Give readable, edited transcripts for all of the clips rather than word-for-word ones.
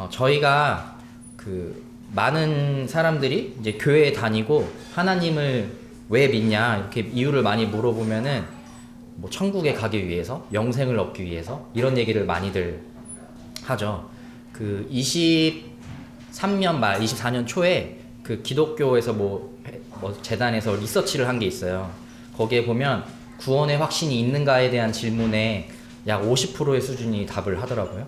저희가 그 많은 사람들이 이제 교회에 다니고 하나님을 왜 믿냐 이렇게 이유를 많이 물어보면은 뭐 천국에 가기 위해서, 영생을 얻기 위해서 이런 얘기를 많이들 하죠. 그 23년 말 24년 초에 그 기독교에서 뭐 재단에서 리서치를 한 게 있어요. 거기에 보면 구원의 확신이 있는가에 대한 질문에 약 50%의 수준이 답을 하더라고요.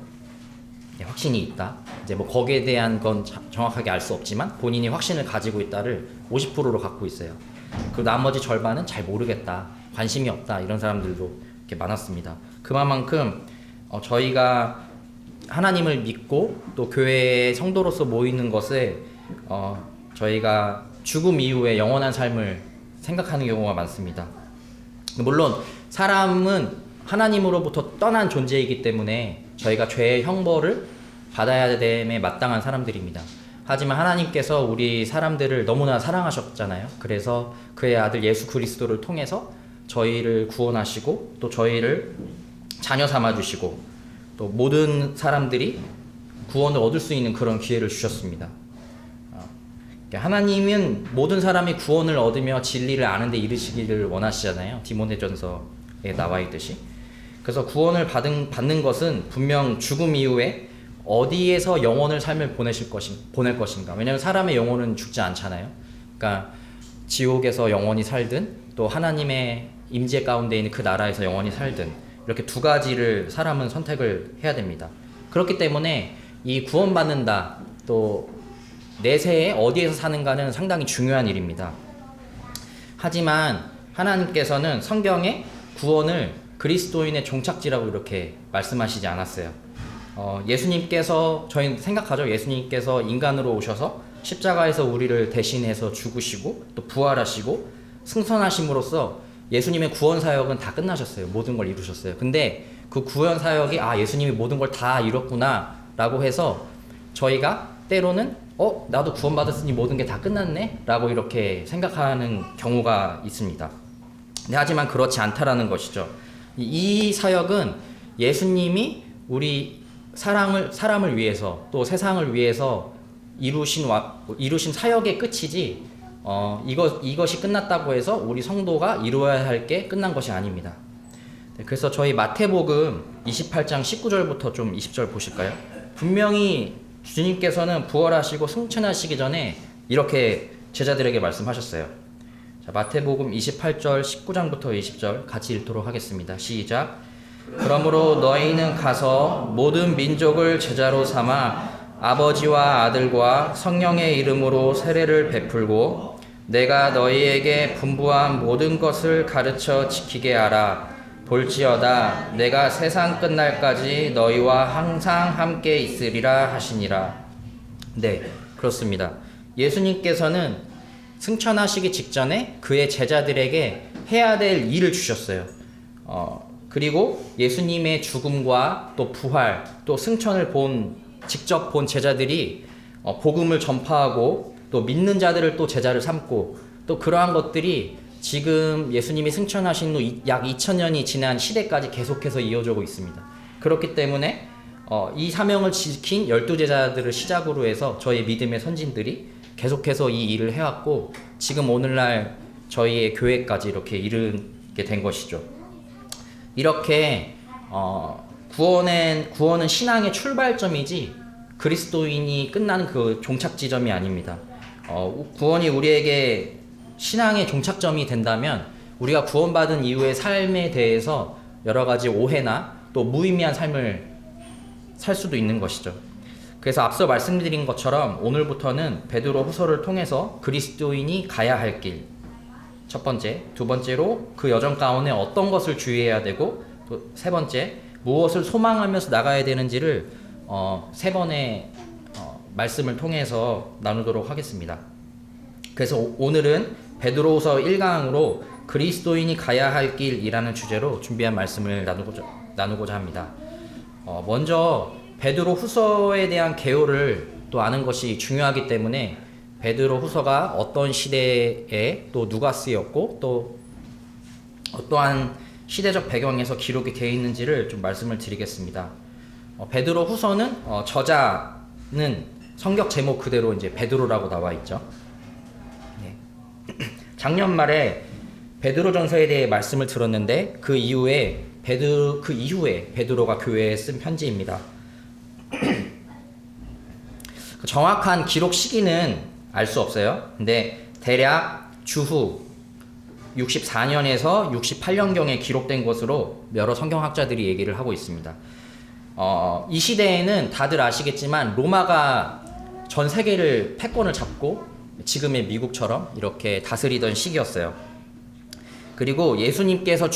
확신이 있다. 이제 뭐 거기에 대한 건 정확하게 알 수 없지만 본인이 확신을 가지고 있다를 50%로 갖고 있어요. 그 나머지 절반은 잘 모르겠다, 관심이 없다, 이런 사람들도 이렇게 많았습니다. 그만큼 저희가 하나님을 믿고 또 교회의 성도로서 모이는 것에 저희가 죽음 이후에 영원한 삶을 생각하는 경우가 많습니다. 물론 사람은 하나님으로부터 떠난 존재이기 때문에 저희가 죄의 형벌을 받아야 됨에 마땅한 사람들입니다. 하지만 하나님께서 우리 사람들을 너무나 사랑하셨잖아요. 그래서 그의 아들 예수 그리스도를 통해서 저희를 구원하시고 또 저희를 자녀 삼아주시고 또 모든 사람들이 구원을 얻을 수 있는 그런 기회를 주셨습니다. 하나님은 모든 사람이 구원을 얻으며 진리를 아는 데 이르시기를 원하시잖아요. 디모데전서에 나와 있듯이. 그래서 구원을 받는 것은 분명 죽음 이후에 어디에서 영원을 삶을 보낼 것인가. 왜냐하면 사람의 영혼은 죽지 않잖아요. 그러니까 지옥에서 영원히 살든 또 하나님의 임재 가운데 있는 그 나라에서 영원히 살든 이렇게 두 가지를 사람은 선택을 해야 됩니다. 그렇기 때문에 이 구원받는다, 또 내세에 어디에서 사는가는 상당히 중요한 일입니다. 하지만 하나님께서는 성경에 구원을 그리스도인의 종착지라고 이렇게 말씀하시지 않았어요. 예수님께서, 저희 생각하죠. 예수님께서 인간으로 오셔서 십자가에서 우리를 대신해서 죽으시고 또 부활하시고 승선하심으로써 예수님의 구원 사역은 다 끝나셨어요. 모든 걸 이루셨어요. 근데 그 구원 사역이 예수님이 모든 걸 다 이뤘구나 라고 해서 저희가 때로는 나도 구원받았으니 모든 게 다 끝났네 라고 이렇게 생각하는 경우가 있습니다. 하지만 그렇지 않다라는 것이죠. 이 사역은 예수님이 우리 사람을 위해서 또 세상을 위해서 이루신 사역의 끝이지 이것이 끝났다고 해서 우리 성도가 이루어야 할 게 끝난 것이 아닙니다. 그래서 저희 마태복음 28장 19절부터 좀 20절 보실까요? 분명히 주님께서는 부활하시고 승천하시기 전에 이렇게 제자들에게 말씀하셨어요. 자, 마태복음 28절 19장부터 20절 같이 읽도록 하겠습니다. 시작. 그러므로 너희는 가서 모든 민족을 제자로 삼아 아버지와 아들과 성령의 이름으로 세례를 베풀고 내가 너희에게 분부한 모든 것을 가르쳐 지키게 하라. 볼지어다 내가 세상 끝날까지 너희와 항상 함께 있으리라 하시니라. 네, 그렇습니다. 예수님께서는 승천하시기 직전에 그의 제자들에게 해야 될 일을 주셨어요. 그리고 예수님의 죽음과 또 부활, 또 승천을 직접 본 제자들이 복음을 전파하고 또 믿는 자들을 또 제자를 삼고 또 그러한 것들이 지금 예수님이 승천하신 후 약 2000년이 지난 시대까지 계속해서 이어지고 있습니다. 그렇기 때문에 이 사명을 지킨 12제자들을 시작으로 해서 저희 믿음의 선진들이 계속해서 이 일을 해왔고 지금 오늘날 저희의 교회까지 이렇게 이르게 된 것이죠. 이렇게 구원은 신앙의 출발점이지 그리스도인이 끝나는 그 종착지점이 아닙니다. 구원이 우리에게 신앙의 종착점이 된다면 우리가 구원받은 이후의 삶에 대해서 여러 가지 오해나 또 무의미한 삶을 살 수도 있는 것이죠. 그래서 앞서 말씀드린 것처럼 오늘부터는 베드로 후서를 통해서 그리스도인이 가야 할 길, 첫 번째, 두 번째로 그 여정 가운데 어떤 것을 주의해야 되고 또 세 번째, 무엇을 소망하면서 나가야 되는지를 세 번의 말씀을 통해서 나누도록 하겠습니다. 그래서 오늘은 베드로후서 1강으로 그리스도인이 가야 할 길이라는 주제로 준비한 말씀을 나누고자 합니다. 먼저 베드로후서에 대한 개요를 또 아는 것이 중요하기 때문에 베드로후서가 어떤 시대에 또 누가 쓰였고 또 어떠한 시대적 배경에서 기록이 되어 있는지를 좀 말씀을 드리겠습니다. 베드로후서는 저자 성격 제목 그대로 이제 베드로라고 나와 있죠. 네. 작년 말에 베드로전서에 대해 말씀을 들었는데 그 이후에 베드로가 교회에 쓴 편지입니다. 정확한 기록 시기는 알 수 없어요. 근데 대략 주후 64년에서 68년경에 기록된 것으로 여러 성경학자들이 얘기를 하고 있습니다. 이 시대에는 다들 아시겠지만 로마가 전 세계를 패권을 잡고 지금의 미국처럼 이렇게 다스리던 시기였어요. 그리고 예수님께서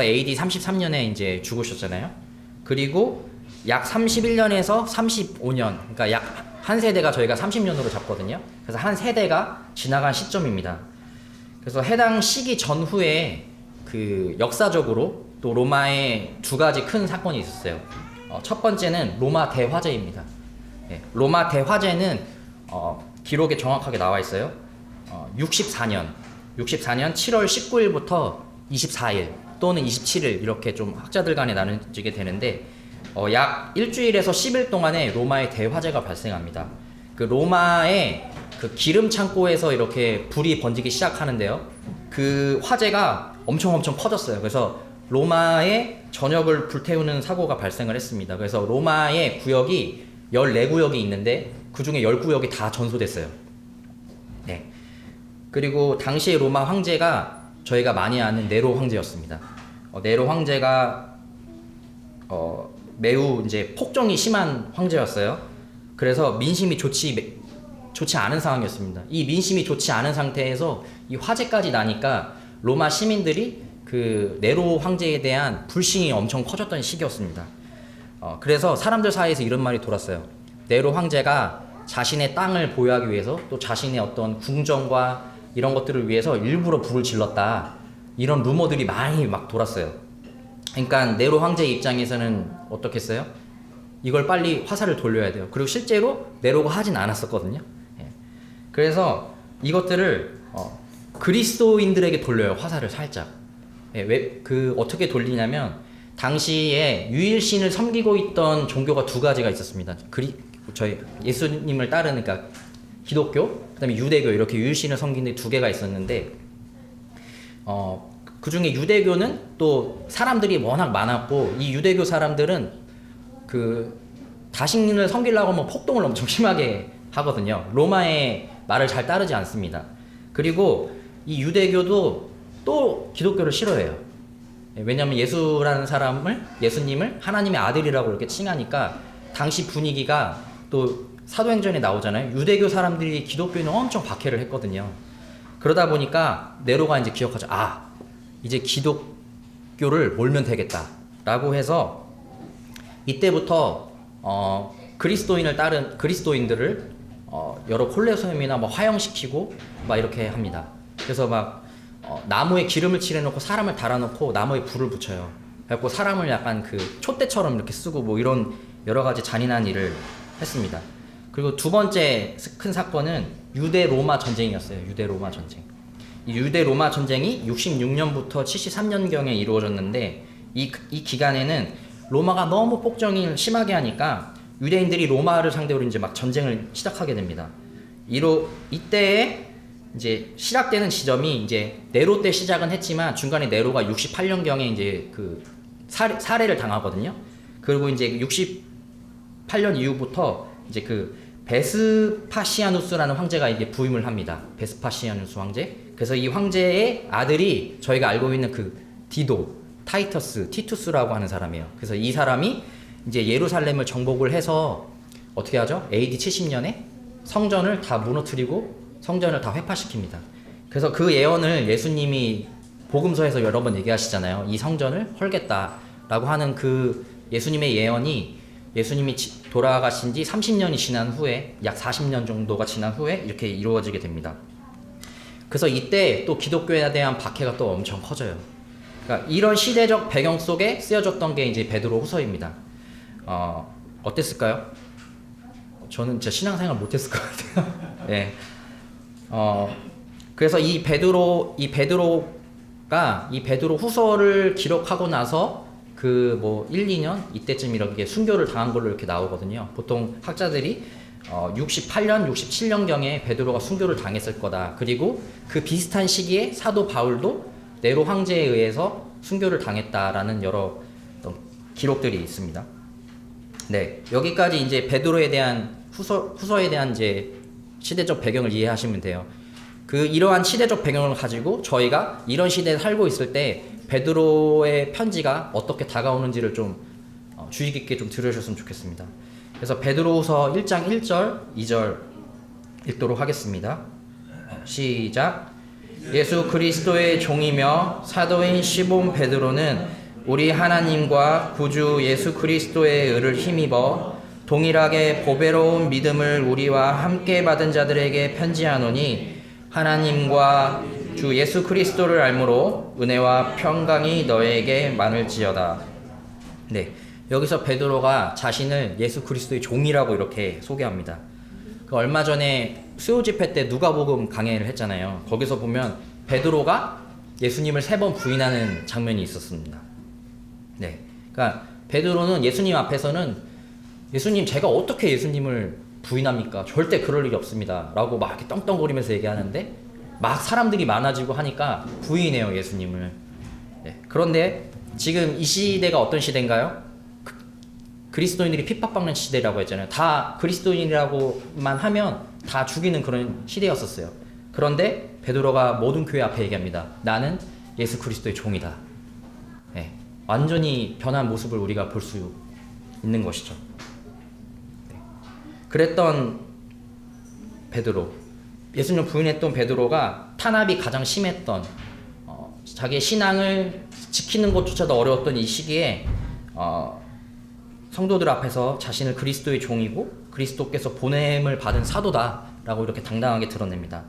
AD 33년에 이제 죽으셨잖아요. 그리고 약 31년에서 35년, 그러니까 약 한 세대가 저희가 30년으로 잡거든요. 그래서 한 세대가 지나간 시점입니다. 그래서 해당 시기 전후에 그 역사적으로 또 로마에 두 가지 큰 사건이 있었어요. 첫 번째는 로마 대화재입니다. 네, 로마 대화재는 기록에 정확하게 나와 있어요. 64년 7월 19일부터 24일 또는 27일 이렇게 좀 학자들 간에 나눠지게 되는데 약 일주일에서 10일 동안에 로마의 대화재가 발생합니다. 그 로마의 그 기름 창고에서 이렇게 불이 번지기 시작하는데요. 그 화재가 엄청 퍼졌어요. 그래서 로마의 전역을 불태우는 사고가 발생을 했습니다. 그래서 로마의 구역이 14구역이 있는데 그 중에 10구역이 다 전소됐어요. 네. 그리고 당시의 로마 황제가 저희가 많이 아는 네로 황제였습니다. 네로 황제가 매우 이제 폭정이 심한 황제였어요. 그래서 민심이 좋지 않은 상황이었습니다. 이 민심이 좋지 않은 상태에서 이 화재까지 나니까 로마 시민들이 그 네로 황제에 대한 불신이 엄청 커졌던 시기였습니다. 그래서 사람들 사이에서 이런 말이 돌았어요. 네로 황제가 자신의 땅을 보유하기 위해서 또 자신의 어떤 궁정과 이런 것들을 위해서 일부러 불을 질렀다. 이런 루머들이 많이 막 돌았어요. 그러니까 네로 황제 입장에서는 어떻겠어요? 이걸 빨리 화살을 돌려야 돼요. 그리고 실제로 네로가 하진 않았었거든요. 예. 그래서 이것들을 그리스도인들에게 돌려요. 화살을 살짝. 예, 어떻게 돌리냐면 당시에 유일신을 섬기고 있던 종교가 두 가지가 있었습니다. 저희 예수님을 따르는 그러니까 기독교, 그다음에 유대교 이렇게 유일신을 섬기는 두 개가 있었는데 그 중에 유대교는 또 사람들이 워낙 많았고 이 유대교 사람들은 그 다신을 섬기려고 하면 폭동을 엄청 심하게 하거든요. 로마의 말을 잘 따르지 않습니다. 그리고 이 유대교도 또 기독교를 싫어해요. 왜냐하면 예수님을 하나님의 아들이라고 이렇게 칭하니까 당시 분위기가 또 사도행전에 나오잖아요. 유대교 사람들이 기독교에는 엄청 박해를 했거든요. 그러다 보니까 네로가 이제 기억하죠. 이제 기독교를 몰면 되겠다라고 해서 이때부터 그리스도인을 따른 그리스도인들을 여러 콜레세움이나 뭐 화형시키고 막 이렇게 합니다. 그래서 막 나무에 기름을 칠해놓고 사람을 달아놓고 나무에 불을 붙여요. 그래갖고 사람을 약간 그 촛대처럼 이렇게 쓰고 뭐 이런 여러 가지 잔인한 일을 했습니다. 그리고 두 번째 큰 사건은 유대 로마 전쟁이었어요. 유대 로마 전쟁. 이 유대 로마 전쟁이 66년부터 73년경에 이루어졌는데 이 기간에는 로마가 너무 폭정을 심하게 하니까 유대인들이 로마를 상대로 이제 막 전쟁을 시작하게 됩니다. 이때에 이제 시작되는 지점이 이제 네로 때 시작은 했지만 중간에 네로가 68년경에 이제 그 살해를 당하거든요. 그리고 이제 68년 이후부터 이제 그 베스파시아누스라는 황제가 이제 부임을 합니다. 베스파시아누스 황제. 그래서 이 황제의 아들이 저희가 알고 있는 그 티투스라고 하는 사람이에요. 그래서 이 사람이 이제 예루살렘을 정복을 해서 어떻게 하죠? AD 70년에 성전을 다 무너뜨리고 성전을 다 회파시킵니다. 그래서 그 예언을 예수님이 복음서에서 여러 번 얘기하시잖아요. 이 성전을 헐겠다라고 하는 그 예수님의 예언이 예수님이 돌아가신 지 30년이 지난 후에 약 40년 정도가 지난 후에 이렇게 이루어지게 됩니다. 그래서 이때 또 기독교에 대한 박해가 또 엄청 커져요. 그러니까 이런 시대적 배경 속에 쓰여졌던 게 이제 베드로 후서입니다. 어땠을까요? 저는 진짜 신앙생활 못했을 것 같아요. 네. 그래서 이 베드로 후서를 기록하고 나서 그 뭐 1, 2년 이때쯤 이렇게 순교를 당한 걸로 이렇게 나오거든요. 보통 학자들이 68년, 67년경에 베드로가 순교를 당했을 거다. 그리고 그 비슷한 시기에 사도 바울도 네로 황제에 의해서 순교를 당했다라는 여러 기록들이 있습니다. 네, 여기까지 이제 베드로에 대한 후서에 대한 이제 시대적 배경을 이해하시면 돼요. 그 이러한 시대적 배경을 가지고 저희가 이런 시대에 살고 있을 때 베드로의 편지가 어떻게 다가오는지를 좀 주의 깊게 좀 들으셨으면 좋겠습니다. 그래서 베드로후서 1장 1절, 2절 읽도록 하겠습니다. 시작. 예수 그리스도의 종이며 사도인 시몬 베드로는 우리 하나님과 구주 예수 그리스도의 의를 힘입어 동일하게 보배로운 믿음을 우리와 함께 받은 자들에게 편지하노니 하나님과 주 예수 그리스도를 알므로 은혜와 평강이 너에게 많을지어다. 네, 여기서 베드로가 자신을 예수 그리스도의 종이라고 이렇게 소개합니다. 그 얼마 전에 수요 집회 때 누가복음 강해를 했잖아요. 거기서 보면 베드로가 예수님을 3번 부인하는 장면이 있었습니다. 네, 그러니까 베드로는 예수님 앞에서는 예수님 제가 어떻게 예수님을 부인합니까? 절대 그럴 일이 없습니다. 라고 막 이렇게 떵떵거리면서 얘기하는데 막 사람들이 많아지고 하니까 부인해요, 예수님을. 네, 그런데 지금 이 시대가 어떤 시대인가요? 그리스도인들이 핍박받는 시대라고 했잖아요. 다 그리스도인이라고만 하면 다 죽이는 그런 시대였었어요. 그런데 베드로가 모든 교회 앞에 얘기합니다. 나는 예수 그리스도의 종이다. 네, 완전히 변한 모습을 우리가 볼 수 있는 것이죠. 네. 그랬던 베드로, 예수님을 부인했던 베드로가 탄압이 가장 심했던 자기의 신앙을 지키는 것조차도 어려웠던 이 시기에 성도들 앞에서 자신을 그리스도의 종이고 그리스도께서 보냄을 받은 사도다라고 이렇게 당당하게 드러냅니다.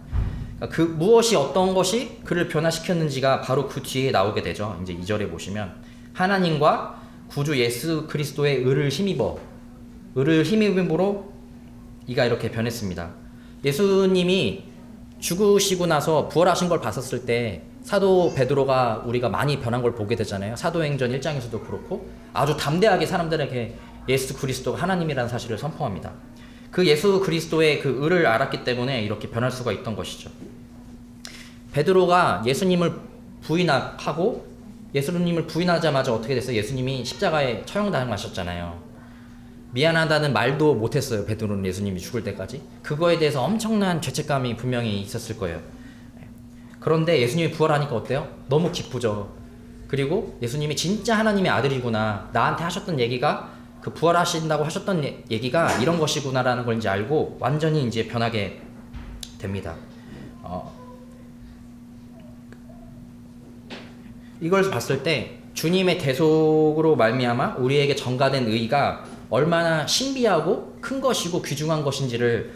그러니까 그 무엇이 어떤 것이 그를 변화시켰는지가 바로 그 뒤에 나오게 되죠. 이제 2절에 보시면 하나님과 구주 예수 그리스도의 의를 힘입음으로 이가 이렇게 변했습니다. 예수님이 죽으시고 나서 부활하신 걸 봤었을 때 사도 베드로가 우리가 많이 변한 걸 보게 되잖아요. 사도행전 1장에서도 그렇고 아주 담대하게 사람들에게 예수 그리스도가 하나님이라는 사실을 선포합니다. 그 예수 그리스도의 그 의를 알았기 때문에 이렇게 변할 수가 있던 것이죠. 베드로가 예수님을 부인하고 예수님을 부인하자마자 어떻게 됐어요? 예수님이 십자가에 처형당하셨잖아요. 미안하다는 말도 못했어요. 베드로는 예수님이 죽을 때까지. 그거에 대해서 엄청난 죄책감이 분명히 있었을 거예요. 그런데 예수님이 부활하니까 어때요? 너무 기쁘죠. 그리고 예수님이 진짜 하나님의 아들이구나, 나한테 하셨던 얘기가 그 부활하신다고 하셨던 얘기가 이런 것이구나라는 걸 이제 알고 완전히 이제 변하게 됩니다. 이걸 봤을 때 주님의 대속으로 말미암아 우리에게 전가된 의가 얼마나 신비하고 큰 것이고 귀중한 것인지를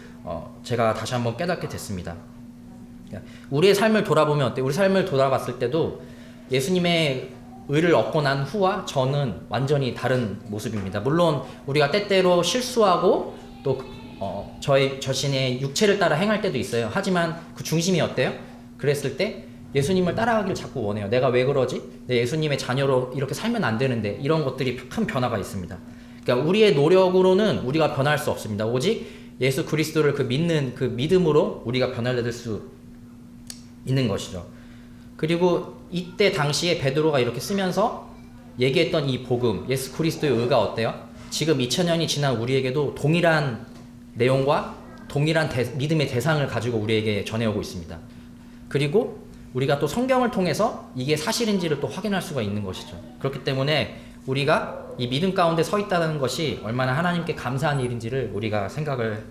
제가 다시 한번 깨닫게 됐습니다. 우리의 삶을 돌아보면 어때요? 우리 삶을 돌아봤을 때도 예수님의 의를 얻고 난 후와 저는 완전히 다른 모습입니다. 물론 우리가 때때로 실수하고 또 저희 자신의 육체를 따라 행할 때도 있어요. 하지만 그 중심이 어때요? 그랬을 때 예수님을 따라가기를 자꾸 원해요. 내가 왜 그러지? 내 예수님의 자녀로 이렇게 살면 안 되는데, 이런 것들이 큰 변화가 있습니다. 그러니까 우리의 노력으로는 우리가 변할 수 없습니다. 오직 예수 그리스도를 그 믿는 그 믿음으로 우리가 변화를 수 있는 것이죠. 그리고 이때 당시에 베드로가 이렇게 쓰면서 얘기했던 이 복음, 예수 그리스도의 의가 어때요? 지금 2000년이 지난 우리에게도 동일한 내용과 동일한 믿음의 대상을 가지고 우리에게 전해오고 있습니다. 그리고 우리가 또 성경을 통해서 이게 사실인지를 또 확인할 수가 있는 것이죠. 그렇기 때문에 우리가 이 믿음 가운데 서 있다는 것이 얼마나 하나님께 감사한 일인지를 우리가 생각을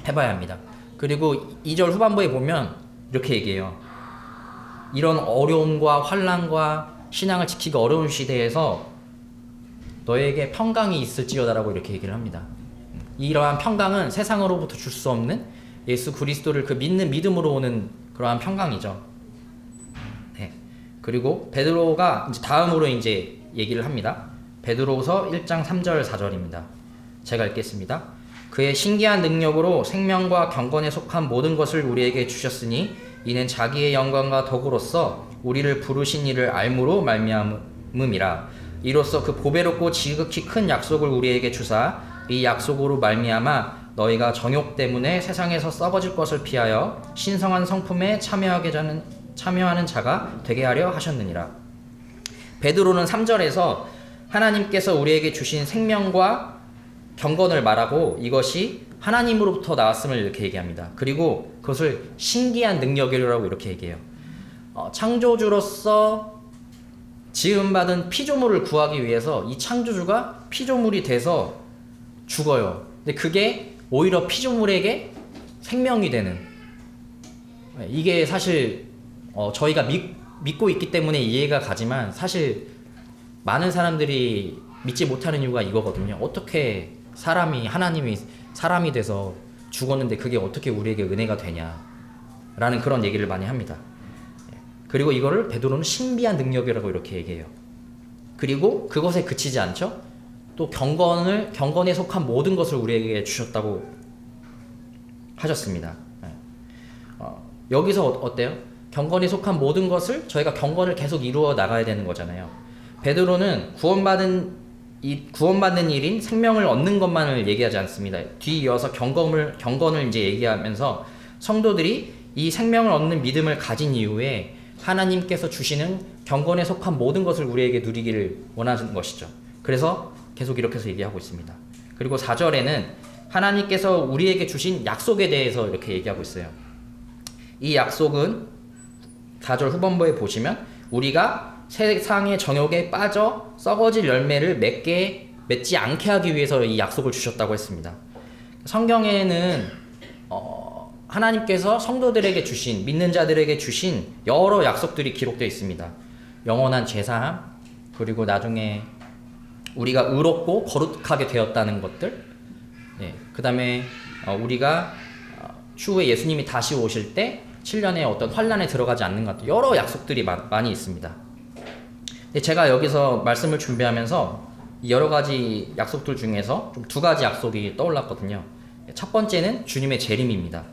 해봐야 합니다. 그리고 2절 후반부에 보면 이렇게 얘기해요. 이런 어려움과 환난과 신앙을 지키기 어려운 시대에서 너에게 평강이 있을지어다라고 이렇게 얘기를 합니다. 이러한 평강은 세상으로부터 줄 수 없는 예수 그리스도를 그 믿는 믿음으로 오는 그러한 평강이죠. 네. 그리고 베드로가 이제 다음으로 이제 얘기를 합니다. 베드로후서 1장 3절 4절입니다. 제가 읽겠습니다. 그의 신기한 능력으로 생명과 경건에 속한 모든 것을 우리에게 주셨으니 이는 자기의 영광과 덕으로서 우리를 부르신 이를 알므로 말미암음이라. 이로써 그 보배롭고 지극히 큰 약속을 우리에게 주사 이 약속으로 말미암아 너희가 정욕 때문에 세상에서 썩어질 것을 피하여 신성한 성품에 참여하는 자가 되게 하려 하셨느니라. 베드로는 3절에서 하나님께서 우리에게 주신 생명과 경건을 말하고 이것이 하나님으로부터 나왔음을 이렇게 얘기합니다. 그리고 그것을 신기한 능력이라고 이렇게 얘기해요. 창조주로서 지음받은 피조물을 구하기 위해서 이 창조주가 피조물이 돼서 죽어요. 근데 그게 오히려 피조물에게 생명이 되는, 이게 사실 저희가 믿고 있기 때문에 이해가 가지만 사실 많은 사람들이 믿지 못하는 이유가 이거거든요. 어떻게 하나님이 사람이 돼서 죽었는데 그게 어떻게 우리에게 은혜가 되냐라는 그런 얘기를 많이 합니다. 그리고 이거를 베드로는 신비한 능력이라고 이렇게 얘기해요. 그리고 그것에 그치지 않죠. 또 경건에 속한 모든 것을 우리에게 주셨다고 하셨습니다. 여기서 어때요? 경건에 속한 모든 것을 저희가 경건을 계속 이루어 나가야 되는 거잖아요. 베드로는 구원받는 일인 생명을 얻는 것만을 얘기하지 않습니다. 뒤이어서 경건을 이제 얘기하면서 성도들이 이 생명을 얻는 믿음을 가진 이후에 하나님께서 주시는 경건에 속한 모든 것을 우리에게 누리기를 원하는 것이죠. 그래서 계속 이렇게 해서 얘기하고 있습니다. 그리고 4절에는 하나님께서 우리에게 주신 약속에 대해서 이렇게 얘기하고 있어요. 이 약속은 4절 후반부에 보시면 우리가 세상의 정욕에 빠져 썩어질 열매를 맺지 않게 하기 위해서 이 약속을 주셨다고 했습니다. 성경에는 하나님께서 성도들에게 주신, 믿는 자들에게 주신 여러 약속들이 기록되어 있습니다. 영원한 죄사함, 그리고 나중에 우리가 의롭고 거룩하게 되었다는 것들, 그 다음에 우리가 추후에 예수님이 다시 오실 때 7년의 어떤 환란에 들어가지 않는 것 같은 여러 약속들이 많이 있습니다. 근데 제가 여기서 말씀을 준비하면서 여러 가지 약속들 중에서 좀 2가지 약속이 떠올랐거든요. 첫 번째는 주님의 재림입니다.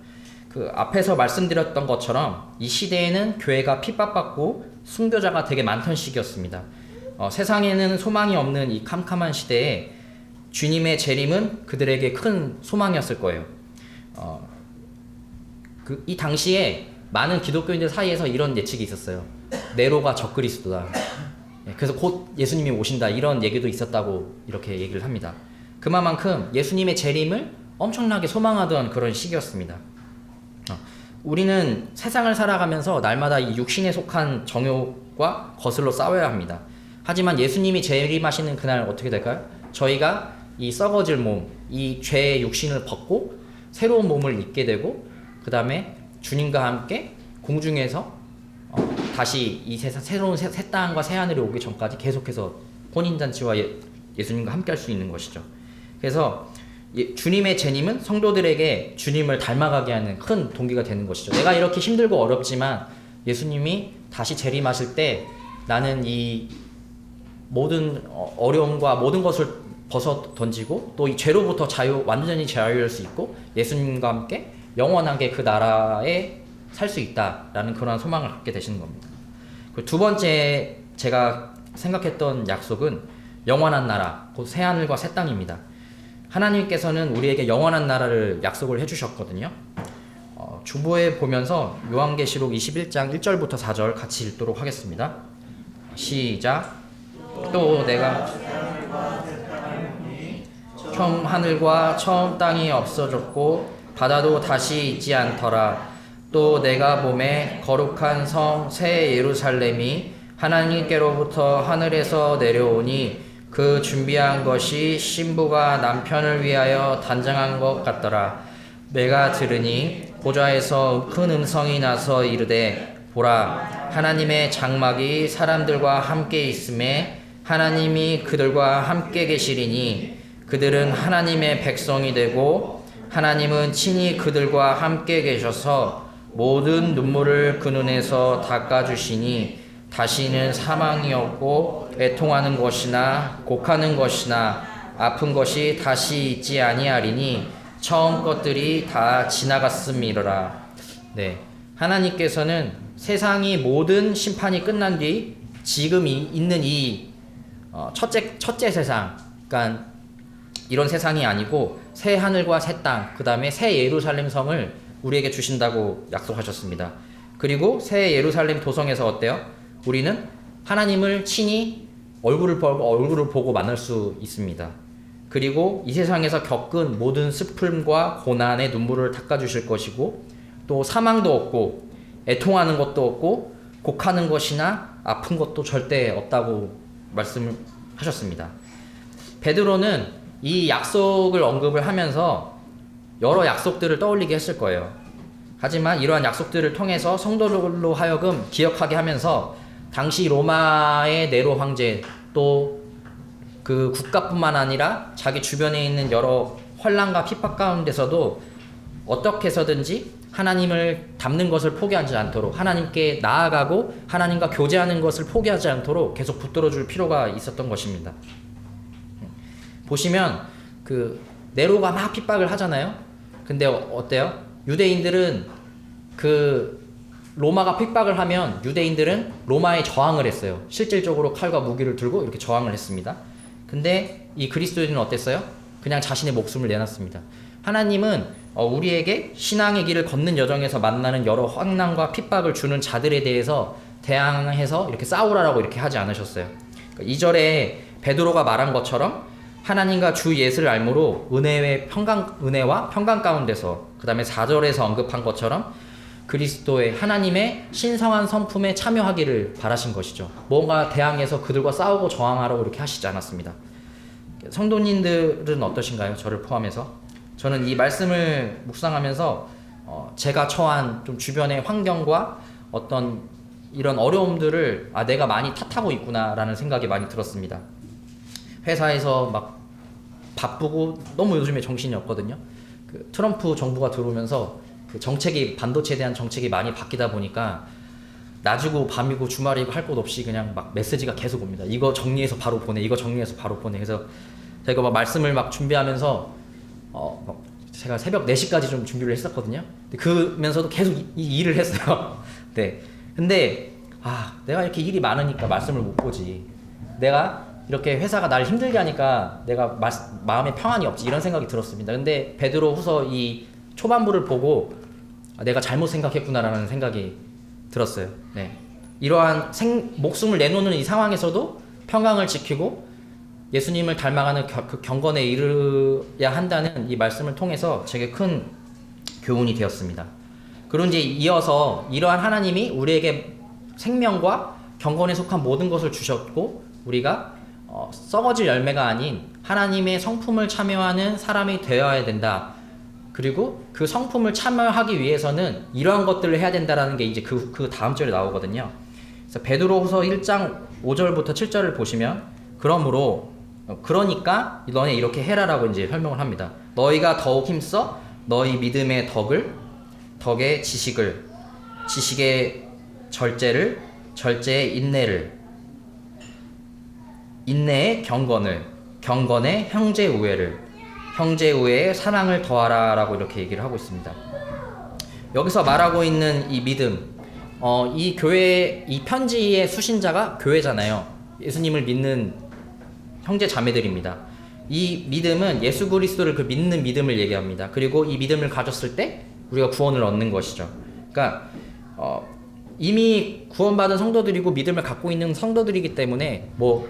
그 앞에서 말씀드렸던 것처럼 이 시대에는 교회가 핍박받고 순교자가 되게 많던 시기였습니다. 세상에는 소망이 없는 이 캄캄한 시대에 주님의 재림은 그들에게 큰 소망이었을 거예요. 이 당시에 많은 기독교인들 사이에서 이런 예측이 있었어요. 네로가 적그리스도다. 그래서 곧 예수님이 오신다, 이런 얘기도 있었다고 이렇게 얘기를 합니다. 그만큼 예수님의 재림을 엄청나게 소망하던 그런 시기였습니다. 우리는 세상을 살아가면서 날마다 이 육신에 속한 정욕과 거슬러 싸워야 합니다. 하지만 예수님이 재림하시는 그날 어떻게 될까요? 저희가 이 썩어질 몸, 이 죄의 육신을 벗고 새로운 몸을 입게 되고, 그 다음에 주님과 함께 공중에서 다시 이 새로운 새 땅과 새 하늘이 오기 전까지 계속해서 혼인잔치와 예수님과 함께 할 수 있는 것이죠. 그래서 주님의 재림은 성도들에게 주님을 닮아가게 하는 큰 동기가 되는 것이죠. 내가 이렇게 힘들고 어렵지만 예수님이 다시 재림하실 때 나는 이 모든 어려움과 모든 것을 벗어 던지고 또 이 죄로부터 완전히 자유할 수 있고 예수님과 함께 영원하게 그 나라에 살 수 있다라는 그런 소망을 갖게 되시는 겁니다. 그 2번째 제가 생각했던 약속은 영원한 나라, 곧 새하늘과 새 땅입니다. 하나님께서는 우리에게 영원한 나라를 약속을 해주셨거든요. 주보에 보면서 요한계시록 21장 1절부터 4절 같이 읽도록 하겠습니다. 시작. 또 내가 처음 하늘과 처음 땅이 없어졌고 바다도 다시 있지 않더라. 또 내가 보매 거룩한 성 새 예루살렘이 하나님께로부터 하늘에서 내려오니 그 준비한 것이 신부가 남편을 위하여 단장한 것 같더라. 내가 들으니 보좌에서 큰 음성이 나서 이르되 보라, 하나님의 장막이 사람들과 함께 있음에 하나님이 그들과 함께 계시리니 그들은 하나님의 백성이 되고 하나님은 친히 그들과 함께 계셔서 모든 눈물을 그 눈에서 닦아주시니 다시는 사망이 없고 애통하는 것이나 곡하는 것이나 아픈 것이 다시 있지 아니하리니 처음 것들이 다 지나갔음이로라. 네, 하나님께서는 세상이 모든 심판이 끝난 뒤 지금 있는 이 첫째 세상, 그러니까 이런 세상이 아니고 새 하늘과 새 땅, 그 다음에 새 예루살렘 성을 우리에게 주신다고 약속하셨습니다. 그리고 새 예루살렘 도성에서 어때요? 우리는 하나님을 친히 얼굴을 보고 만날 수 있습니다. 그리고 이 세상에서 겪은 모든 슬픔과 고난의 눈물을 닦아주실 것이고, 또 사망도 없고 애통하는 것도 없고 곡하는 것이나 아픈 것도 절대 없다고 말씀을 하셨습니다. 베드로는 이 약속을 언급을 하면서 여러 약속들을 떠올리게 했을 거예요. 하지만 이러한 약속들을 통해서 성도들로 하여금 기억하게 하면서 당시 로마의 네로 황제, 또 그 국가뿐만 아니라 자기 주변에 있는 여러 환난과 핍박 가운데서도 어떻게 해서든지 하나님을 닮는 것을 포기하지 않도록, 하나님께 나아가고 하나님과 교제하는 것을 포기하지 않도록 계속 붙들어 줄 필요가 있었던 것입니다. 보시면 그 네로가 막 핍박을 하잖아요. 근데 어때요? 유대인들은 그 로마가 핍박을 하면 유대인들은 로마에 저항을 했어요. 실질적으로 칼과 무기를 들고 이렇게 저항을 했습니다. 근데 이 그리스도인은 어땠어요? 그냥 자신의 목숨을 내놨습니다. 하나님은 우리에게 신앙의 길을 걷는 여정에서 만나는 여러 환난과 핍박을 주는 자들에 대해서 대항해서 이렇게 싸우라라고 이렇게 하지 않으셨어요. 그러니까 2절에 베드로가 말한 것처럼 하나님과 주 예수를 알므로 은혜와 평강 가운데서, 그 다음에 4절에서 언급한 것처럼 그리스도의 하나님의 신성한 성품에 참여하기를 바라신 것이죠. 뭔가 대항해서 그들과 싸우고 저항하라고 이렇게 하시지 않았습니다. 성도님들은 어떠신가요? 저를 포함해서. 저는 이 말씀을 묵상하면서 제가 처한 좀 주변의 환경과 어떤 이런 어려움들을 내가 많이 탓하고 있구나라는 생각이 많이 들었습니다. 회사에서 막 바쁘고 너무 요즘에 정신이 없거든요. 그 트럼프 정부가 들어오면서 그 정책이, 반도체에 대한 정책이 많이 바뀌다 보니까 낮이고 밤이고 주말이고 할 것 없이 그냥 막 메시지가 계속 옵니다. 이거 정리해서 바로 보내, 이거 정리해서 바로 보내. 그래서 제가 막 말씀을 막 준비하면서 제가 새벽 4시까지 좀 준비를 했었거든요. 그러면서도 계속 이 일을 했어요. 네. 근데 내가 이렇게 일이 많으니까 말씀을 못 보지. 내가 이렇게 회사가 나를 힘들게 하니까 내가 마음에 평안이 없지, 이런 생각이 들었습니다. 근데 베드로 후서 이 초반부를 보고 내가 잘못 생각했구나라는 생각이 들었어요. 네. 이러한 목숨을 내놓는 이 상황에서도 평강을 지키고 예수님을 닮아가는 그 경건에 이르야 한다는 이 말씀을 통해서 제게 큰 교훈이 되었습니다. 그리고 이제 이어서 이러한 하나님이 우리에게 생명과 경건에 속한 모든 것을 주셨고, 우리가 썩어질 열매가 아닌 하나님의 성품을 참여하는 사람이 되어야 된다. 그리고 그 성품을 참여하기 위해서는 이러한 것들을 해야 된다라는 게 이제 그 다음 절에 나오거든요. 그래서 베드로후서 1장 5절부터 7절을 보시면, 그러니까 너네 이렇게 해라라고 이제 설명을 합니다. 너희가 더욱 힘써 너희 믿음의 덕의 지식을, 지식의 절제를, 절제의 인내를, 인내의 경건을, 경건의 형제 우애를, 형제 우애에 사랑을 더하라라고 이렇게 얘기를 하고 있습니다. 여기서 말하고 있는 이 믿음, 이 교회, 이 편지의 수신자가 교회잖아요. 예수님을 믿는 형제 자매들입니다. 이 믿음은 예수 그리스도를 그 믿는 믿음을 얘기합니다. 그리고 이 믿음을 가졌을 때 우리가 구원을 얻는 것이죠. 그러니까 이미 구원받은 성도들이고 믿음을 갖고 있는 성도들이기 때문에 뭐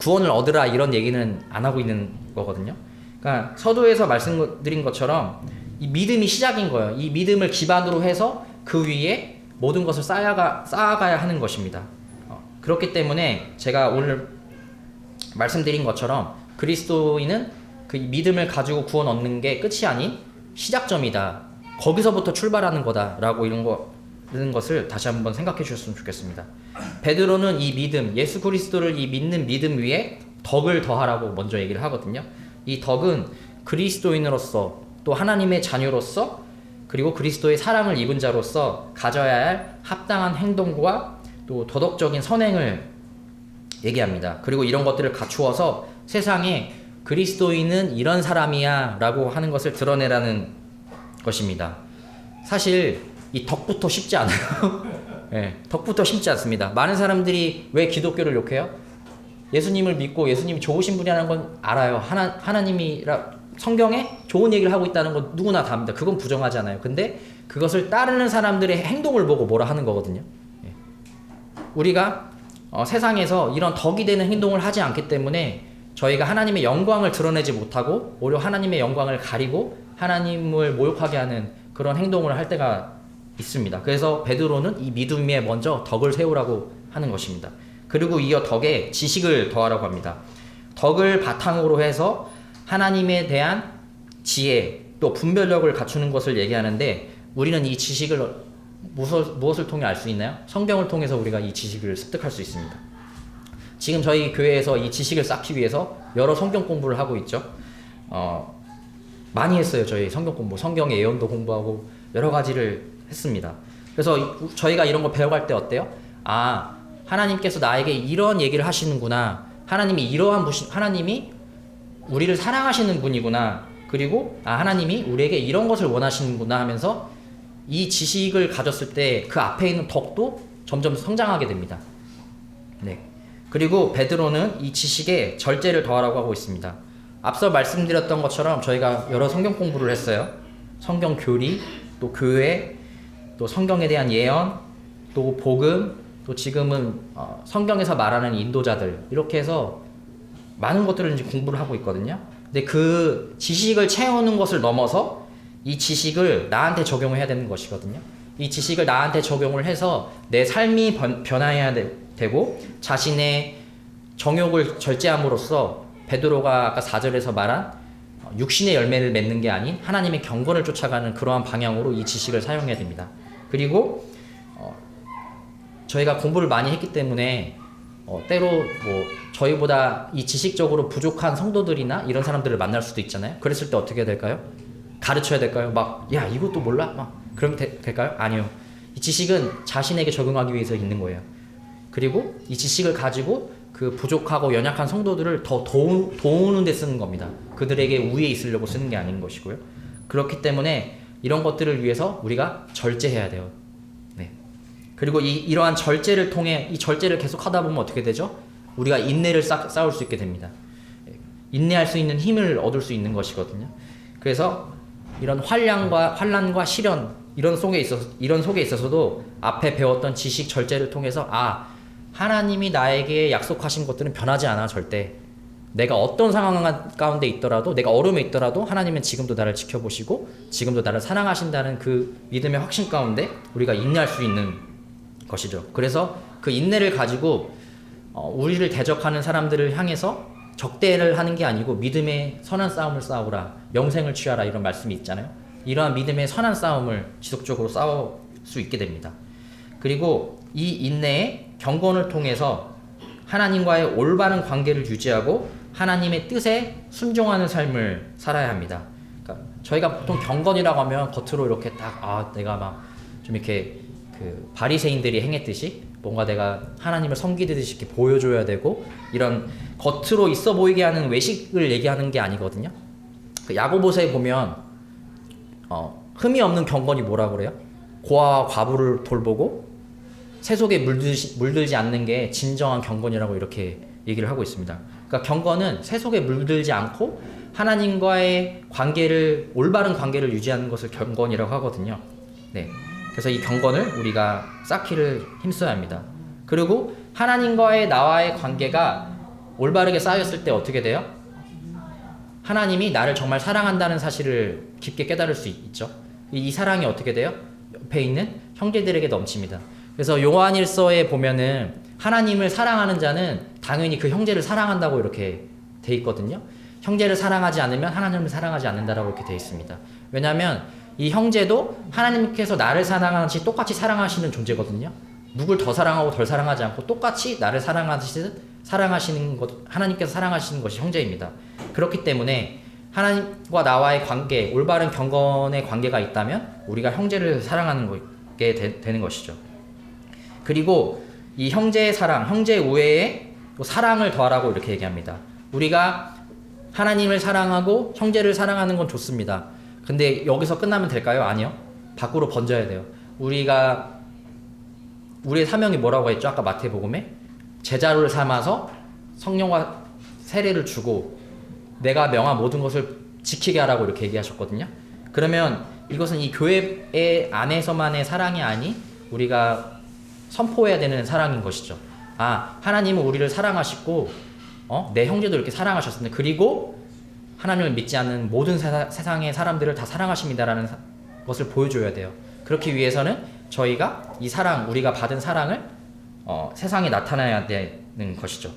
구원을 얻으라 이런 얘기는 안 하고 있는 거거든요. 그러니까 서두에서 말씀드린 것처럼 이 믿음이 시작인 거예요. 이 믿음을 기반으로 해서 그 위에 모든 것을 쌓아가야 하는 것입니다. 그렇기 때문에 제가 오늘 말씀드린 것처럼 그리스도인은 그 믿음을 가지고 구원 얻는 게 끝이 아닌 시작점이다. 거기서부터 출발하는 거다라고 이런 것을 다시 한번 생각해 주셨으면 좋겠습니다. 베드로는 이 믿음, 예수 그리스도를 이 믿는 믿음 위에 덕을 더하라고 먼저 얘기를 하거든요. 이 덕은 그리스도인으로서, 또 하나님의 자녀로서, 그리고 그리스도의 사랑을 입은 자로서 가져야 할 합당한 행동과 또 도덕적인 선행을 얘기합니다. 그리고 이런 것들을 갖추어서 세상에 그리스도인은 이런 사람이야 라고 하는 것을 드러내라는 것입니다. 사실 이 덕부터 쉽지 않아요. 네, 덕부터 쉽지 않습니다. 많은 사람들이 왜 기독교를 욕해요? 예수님을 믿고 예수님이 좋으신 분이라는 건 알아요. 하나님이라 성경에 좋은 얘기를 하고 있다는 건 누구나 다 압니다. 그건 부정하지 않아요. 근데 그것을 따르는 사람들의 행동을 보고 뭐라 하는 거거든요. 예. 우리가 세상에서 이런 덕이 되는 행동을 하지 않기 때문에 저희가 하나님의 영광을 드러내지 못하고 오히려 하나님의 영광을 가리고 하나님을 모욕하게 하는 그런 행동을 할 때가 있습니다. 그래서 베드로는 이 믿음 위에 먼저 덕을 세우라고 하는 것입니다. 그리고 이어 덕에 지식을 더하라고 합니다. 덕을 바탕으로 해서 하나님에 대한 지혜 또 분별력을 갖추는 것을 얘기하는데 우리는 이 지식을 무엇을 통해 알 수 있나요? 성경을 통해서 우리가 이 지식을 습득할 수 있습니다. 지금 저희 교회에서 이 지식을 쌓기 위해서 여러 성경 공부를 하고 있죠. 많이 했어요. 저희 성경 공부, 성경의 예언도 공부하고 여러 가지를 했습니다. 그래서 저희가 이런 거 배워갈 때 어때요? 아, 하나님께서 나에게 이런 얘기를 하시는구나. 하나님이 우리를 사랑하시는 분이구나. 그리고 하나님이 우리에게 이런 것을 원하시는구나 하면서 이 지식을 가졌을 때 그 앞에 있는 덕도 점점 성장하게 됩니다. 네. 그리고 베드로는 이 지식에 절제를 더하라고 하고 있습니다. 앞서 말씀드렸던 것처럼 저희가 여러 성경 공부를 했어요. 성경 교리, 또 교회, 또 성경에 대한 예언, 또 복음, 또 지금은 성경에서 말하는 인도자들 이렇게 해서 많은 것들을 이제 공부를 하고 있거든요. 근데 그 지식을 채우는 것을 넘어서 이 지식을 나한테 적용을 해야 되는 것이거든요. 이 지식을 나한테 적용을 해서 내 삶이 변화해야 되고 자신의 정욕을 절제함으로써 베드로가 아까 4절에서 말한 육신의 열매를 맺는 게 아닌 하나님의 경건을 쫓아가는 그러한 방향으로 이 지식을 사용해야 됩니다. 그리고 저희가 공부를 많이 했기 때문에 때로 뭐 저희보다 이 지식적으로 부족한 성도들이나 이런 사람들을 만날 수도 있잖아요. 그랬을 때 어떻게 될까요? 가르쳐야 될까요? 막 야 이것도 몰라? 막 그러면 될까요? 아니요. 이 지식은 자신에게 적용하기 위해서 있는 거예요. 그리고 이 지식을 가지고 그 부족하고 연약한 성도들을 더 도우는 데 쓰는 겁니다. 그들에게 우위에 있으려고 쓰는 게 아닌 것이고요. 그렇기 때문에 이런 것들을 위해서 우리가 절제해야 돼요. 네. 그리고 이러한 절제를 통해 이 절제를 계속 하다 보면 어떻게 되죠? 우리가 인내를 쌓을 수 있게 됩니다. 인내할 수 있는 힘을 얻을 수 있는 것이거든요. 그래서 이런 환난과 시련 이런 속에 있어서도 앞에 배웠던 지식 절제를 통해서 하나님이 나에게 약속하신 것들은 변하지 않아 절대. 내가 어떤 상황 가운데 있더라도 내가 어려움에 있더라도 하나님은 지금도 나를 지켜보시고 지금도 나를 사랑하신다는 그 믿음의 확신 가운데 우리가 인내할 수 있는 것이죠. 그래서 그 인내를 가지고 우리를 대적하는 사람들을 향해서 적대를 하는 게 아니고 믿음의 선한 싸움을 싸우라, 영생을 취하라 이런 말씀이 있잖아요. 이러한 믿음의 선한 싸움을 지속적으로 싸울 수 있게 됩니다. 그리고 이 인내의 경건을 통해서 하나님과의 올바른 관계를 유지하고 하나님의 뜻에 순종하는 삶을 살아야 합니다. 그러니까 저희가 보통 경건이라고 하면 겉으로 이렇게 딱 내가 막 좀 이렇게 그 바리새인들이 행했듯이 뭔가 내가 하나님을 섬기듯이 이렇게 보여줘야 되고 이런 겉으로 있어 보이게 하는 외식을 얘기하는 게 아니거든요. 그 야고보서에 보면 흠이 없는 경건이 뭐라 그래요? 고아와 과부를 돌보고 세속에 물들지 않는 게 진정한 경건이라고 이렇게 얘기를 하고 있습니다. 그러니까 경건은 세속에 물들지 않고 하나님과의 올바른 관계를 유지하는 것을 경건이라고 하거든요. 네. 그래서 이 경건을 우리가 쌓기를 힘써야 합니다. 그리고 하나님과의 나와의 관계가 올바르게 쌓였을 때 어떻게 돼요? 하나님이 나를 정말 사랑한다는 사실을 깊게 깨달을 수 있죠. 이 사랑이 어떻게 돼요? 옆에 있는 형제들에게 넘칩니다. 그래서 요한일서에 보면은 하나님을 사랑하는 자는 당연히 그 형제를 사랑한다고 이렇게 돼 있거든요. 형제를 사랑하지 않으면 하나님을 사랑하지 않는다라고 이렇게 돼 있습니다. 왜냐하면 이 형제도 하나님께서 나를 사랑하듯이 똑같이 사랑하시는 존재거든요. 누굴 더 사랑하고 덜 사랑하지 않고 똑같이 나를 사랑하시는 것, 하나님께서 사랑하시는 것이 형제입니다. 그렇기 때문에 하나님과 나와의 관계, 올바른 경건의 관계가 있다면 우리가 형제를 사랑하는 게 되는 것이죠. 그리고 이 형제의 사랑, 형제 우애에 사랑을 더하라고 이렇게 얘기합니다. 우리가 하나님을 사랑하고 형제를 사랑하는 건 좋습니다. 근데 여기서 끝나면 될까요? 아니요. 밖으로 번져야 돼요. 우리의 사명이 뭐라고 했죠? 아까 마태복음에 제자를 삼아서 성령과 세례를 주고 내가 명한 모든 것을 지키게 하라고 이렇게 얘기하셨거든요. 그러면 이것은 이 교회 안에서만의 사랑이 아닌 우리가 선포해야 되는 사랑인 것이죠. 하나님은 우리를 사랑하시고 내 형제도 이렇게 사랑하셨습니다. 그리고 하나님을 믿지 않는 모든 세상의 사람들을 다 사랑하십니다라는 것을 보여줘야 돼요. 그렇기 위해서는 저희가 이 사랑, 우리가 받은 사랑을 세상에 나타내야 되는 것이죠.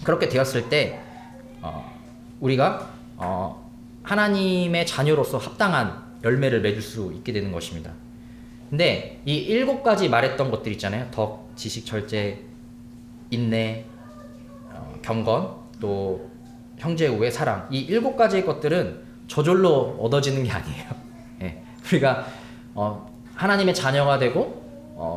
그렇게 되었을 때 우리가 하나님의 자녀로서 합당한 열매를 맺을 수 있게 되는 것입니다. 근데 이 7가지 말했던 것들 있잖아요. 덕, 지식, 절제, 인내, 경건, 또 형제 우애, 사랑. 이 7가지의 것들은 저절로 얻어지는 게 아니에요. 예. 우리가 하나님의 자녀가 되고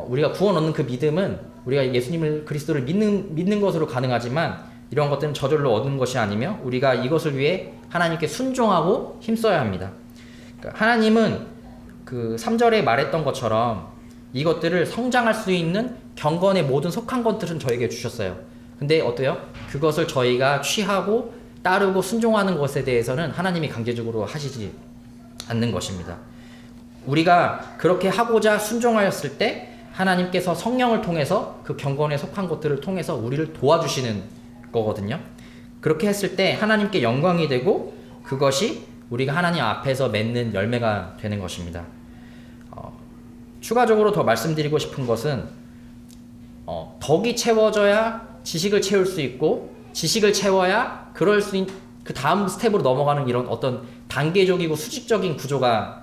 우리가 구원 얻는 그 믿음은 우리가 예수님을 그리스도를 믿는 것으로 가능하지만 이런 것들은 저절로 얻는 것이 아니며 우리가 이것을 위해 하나님께 순종하고 힘써야 합니다. 그러니까 하나님은 그 3절에 말했던 것처럼 이것들을 성장할 수 있는 경건의 모든 속한 것들은 저에게 주셨어요. 근데 어때요? 그것을 저희가 취하고 따르고 순종하는 것에 대해서는 하나님이 강제적으로 하시지 않는 것입니다. 우리가 그렇게 하고자 순종하였을 때 하나님께서 성령을 통해서 그 경건에 속한 것들을 통해서 우리를 도와주시는 거거든요. 그렇게 했을 때 하나님께 영광이 되고 그것이 우리가 하나님 앞에서 맺는 열매가 되는 것입니다. 추가적으로 더 말씀드리고 싶은 것은 덕이 채워져야 지식을 채울 수 있고 지식을 채워야 그럴 수 있는 그 다음 스텝으로 넘어가는 이런 어떤 단계적이고 수직적인 구조가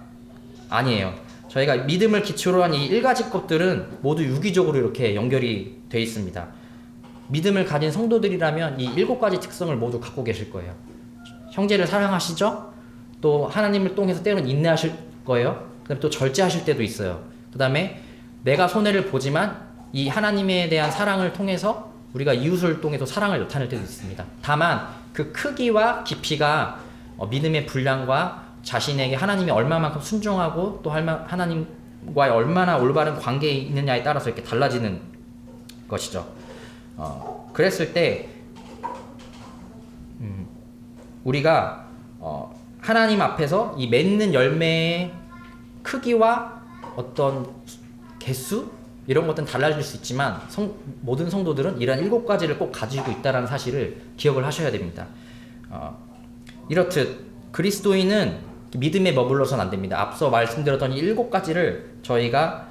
아니에요. 저희가 믿음을 기초로 한 이 1가지 것들은 모두 유기적으로 이렇게 연결이 되어 있습니다. 믿음을 가진 성도들이라면 이 7가지 특성을 모두 갖고 계실 거예요. 형제를 사랑하시죠? 또 하나님을 통해서 때로는 인내하실 거예요. 그다음에 또 절제하실 때도 있어요. 그 다음에 내가 손해를 보지만 이 하나님에 대한 사랑을 통해서 우리가 이웃을 통해서 사랑을 나타낼 때도 있습니다. 다만 그 크기와 깊이가 믿음의 분량과 자신에게 하나님이 얼마만큼 순종하고 또 하나님과의 얼마나 올바른 관계에 있느냐에 따라서 이렇게 달라지는 것이죠. 그랬을 때 우리가 하나님 앞에서 이 맺는 열매의 크기와 어떤 개수 이런 것들은 달라질 수 있지만 모든 성도들은 이러한 7가지를 꼭 가지고 있다는 사실을 기억을 하셔야 됩니다. 이렇듯 그리스도인은 믿음에 머물러서는 안 됩니다. 앞서 말씀드렸던 이 7가지를 저희가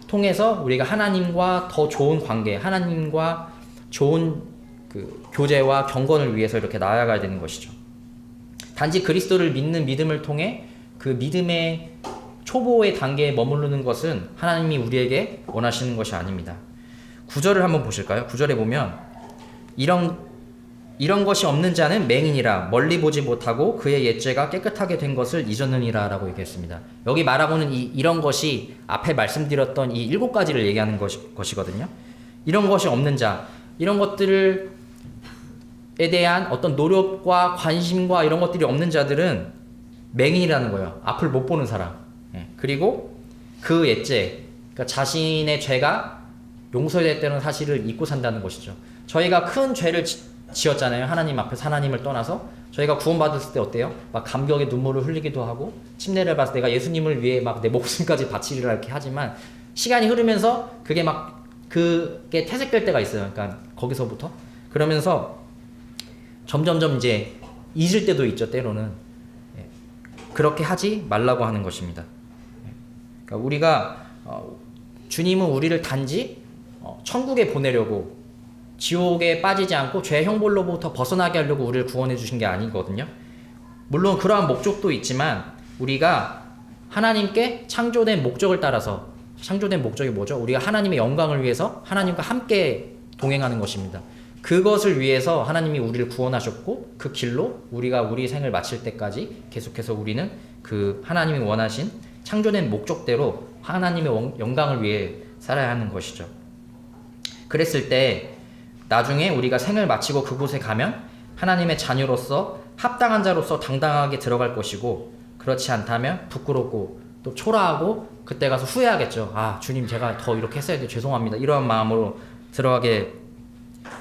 통해서 우리가 하나님과 더 좋은 관계, 하나님과 좋은 그 교제와 경건을 위해서 이렇게 나아가야 되는 것이죠. 단지 그리스도를 믿는 믿음을 통해 그 믿음의 초보의 단계에 머무르는 것은 하나님이 우리에게 원하시는 것이 아닙니다. 9절을 한번 보실까요? 9절에 보면 이런 것이 없는 자는 맹인이라 멀리 보지 못하고 그의 옛죄가 깨끗하게 된 것을 잊었느니라 라고 얘기했습니다. 여기 말하고는 이런 것이 앞에 말씀드렸던 이 7가지를 얘기하는 것이거든요. 이런 것이 없는 자, 이런 것들에 대한 어떤 노력과 관심과 이런 것들이 없는 자들은 맹인이라는 거예요. 앞을 못 보는 사람. 그리고 그 옛죄, 그러니까 자신의 죄가 용서됐다는 사실을 잊고 산다는 것이죠. 저희가 큰 죄를 지었잖아요. 하나님 앞에서 하나님을 떠나서 저희가 구원받았을 때 어때요? 막 감격의 눈물을 흘리기도 하고 침례를 받아서 내가 예수님을 위해 막 내 목숨까지 바치리라 이렇게 하지만 시간이 흐르면서 그게 퇴색될 때가 있어요. 그러니까 거기서부터 그러면서 점점점 이제 잊을 때도 있죠. 때로는 그렇게 하지 말라고 하는 것입니다. 그러니까 우리가 주님은 우리를 단지 천국에 보내려고 지옥에 빠지지 않고 죄 형벌로부터 벗어나게 하려고 우리를 구원해 주신 게 아니거든요. 물론 그러한 목적도 있지만 우리가 하나님께 창조된 목적을 따라서 창조된 목적이 뭐죠? 우리가 하나님의 영광을 위해서 하나님과 함께 동행하는 것입니다. 그것을 위해서 하나님이 우리를 구원하셨고 그 길로 우리가 우리 생을 마칠 때까지 계속해서 우리는 그 하나님이 원하신 창조된 목적대로 하나님의 영광을 위해 살아야 하는 것이죠. 그랬을 때 나중에 우리가 생을 마치고 그곳에 가면 하나님의 자녀로서 합당한 자로서 당당하게 들어갈 것이고 그렇지 않다면 부끄럽고 또 초라하고 그때 가서 후회하겠죠. 주님 제가 더 이렇게 했어야 돼 죄송합니다. 이러한 마음으로 들어가게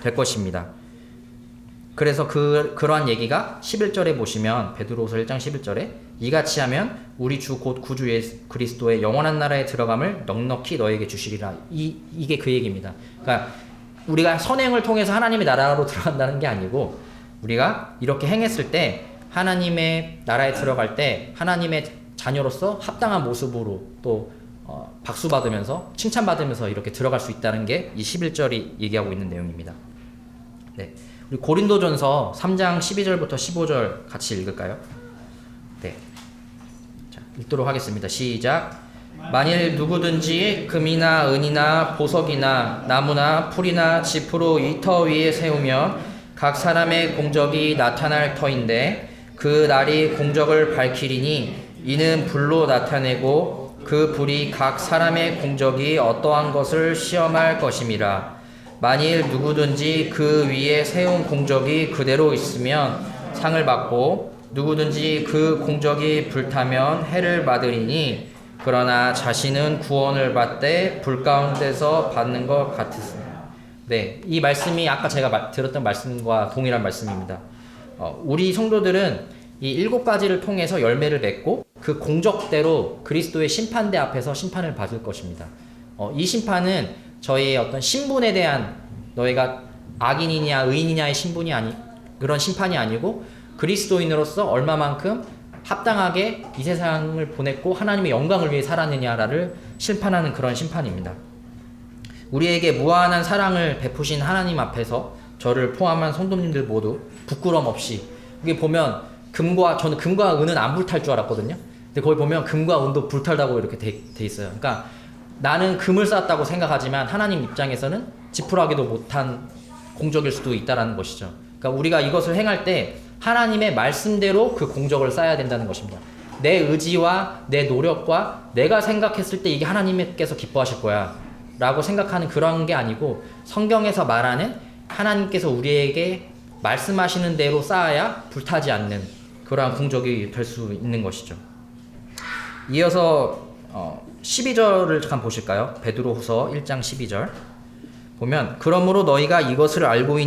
될 것입니다. 그래서 그러한 얘기가 11절에 보시면 베드로후서 1장 11절에 이같이 하면 우리 주 곧 구주 예수 그리스도의 영원한 나라에 들어감을 넉넉히 너에게 주시리라. 이게 그 얘기입니다. 그러니까 우리가 선행을 통해서 하나님의 나라로 들어간다는 게 아니고 우리가 이렇게 행했을 때 하나님의 나라에 들어갈 때 하나님의 자녀로서 합당한 모습으로 또 박수 받으면서 칭찬받으면서 이렇게 들어갈 수 있다는 게 이 11절이 얘기하고 있는 내용입니다. 네. 우리 고린도전서 3장 12절부터 15절 같이 읽을까요? 네. 자, 읽도록 하겠습니다. 시작. 만일 누구든지 금이나 은이나 보석이나 나무나 풀이나 짚으로 이 터 위에 세우면 각 사람의 공적이 나타날 터인데 그 날이 공적을 밝히리니 이는 불로 나타내고 그 불이 각 사람의 공적이 어떠한 것을 시험할 것임이라. 만일 누구든지 그 위에 세운 공적이 그대로 있으면 상을 받고 누구든지 그 공적이 불타면 해를 받으리니 그러나 자신은 구원을 받되 불 가운데서 받는 것 같으습니다. 네, 이 말씀이 아까 제가 들었던 말씀과 동일한 말씀입니다. 우리 성도들은 이 7가지를 통해서 열매를 맺고 그 공적대로 그리스도의 심판대 앞에서 심판을 받을 것입니다. 이 심판은 저희의 어떤 신분에 대한 너희가 악인이냐 의인이냐의 신분이 그런 심판이 아니고 그리스도인으로서 얼마만큼 합당하게 이 세상을 보냈고 하나님의 영광을 위해 살았느냐를 심판하는 그런 심판입니다. 우리에게 무한한 사랑을 베푸신 하나님 앞에서 저를 포함한 성도님들 모두 부끄럼 없이 여기 보면 저는 금과 은은 안 불탈 줄 알았거든요. 근데 거기 보면 금과 은도 불탈다고 이렇게 돼 있어요. 그러니까 나는 금을 쌓았다고 생각하지만 하나님 입장에서는 지푸라기도 못한 공적일 수도 있다라는 것이죠. 그러니까 우리가 이것을 행할 때 하나님의 말씀대로 그 공적을 쌓아야 된다는 것입니다. 내 의지와 내 노력과 내가 생각했을 때 이게 하나님께서 기뻐하실 거야 라고 생각하는 그런 게 아니고 성경에서 말하는 하나님께서 우리에게 말씀하시는 대로 쌓아야 불타지 않는 그러한 공적이 될 수 있는 것이죠. 이어서 12절을 잠깐 보실까요? 베드로후서 1장 12절 보면 그러므로 너희가 이것을 알고